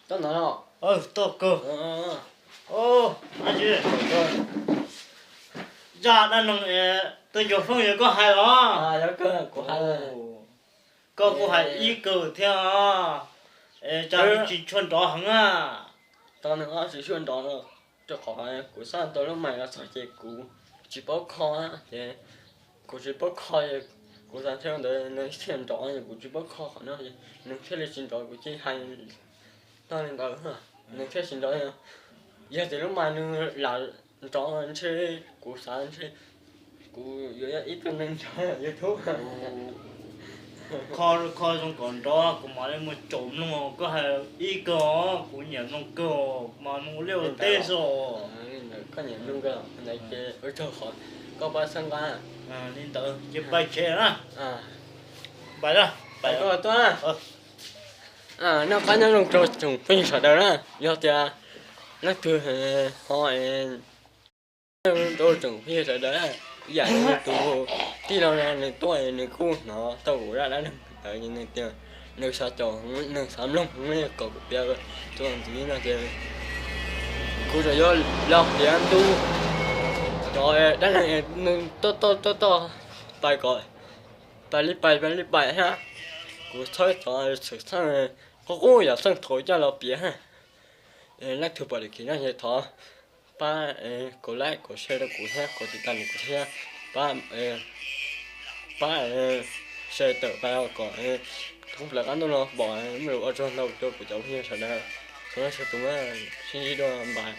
Tao nói to cơ. nó Anh chị. Dạ đang nông tôi chụp phong có hay đó. à đó cơ của hai là Có hay ý cờ theo. Cha chỉ chuẩn đó hằng à. tao nói chỉ chuyên đó rồi cho khỏi của sao tôi lúc mày là sợi dây cũ chỉ bao kho á thì của chỉ bao kho của sao theo đấy nó chuyên đó thì của chỉ bao kho nó thì nó theo lịch trình đó của chỉ hay tao nên đó hả nó theo trình đó giờ thì lúc mày nó là đó anh chơi của sao anh chơi của giờ ít hơn nên cho YouTube Kho trong còn đó cũng mà lên một trộm luôn có hay ý cờ của nhà nông cờ mà nó liều tê rồi. có nhiều luôn cơ này chơi ở chỗ khỏi có ba sân ba Nên tự chỉ bay chơi đó. à Bay đó. phải có tôi nó có những lúc trâu trùng phi sợ đó do thì nó thừa hỏi tôi trùng phi sợ đó giải tụ tí đâu ra này tôi này cu nó tàu ra đã đợi như này tiền nước sao tròn nước sắm lông mấy cậu bia tôi làm gì là tiền cu rồi do lọc để ăn tu rồi đó này to bài gọi bài bài ha cú thôi cho sự sang có cô giờ sang thổi cho nó bia ha lát thứ bảy thì nó sẽ thọ ba cổ lại cổ xe đó cổ ha cổ thì tàn cổ xe ba xe tự bao cổ không phải ăn đâu nó bỏ mới ở trong đâu cho cổ cháu kia sao đó nó sẽ tụi nó xin đi đâu bài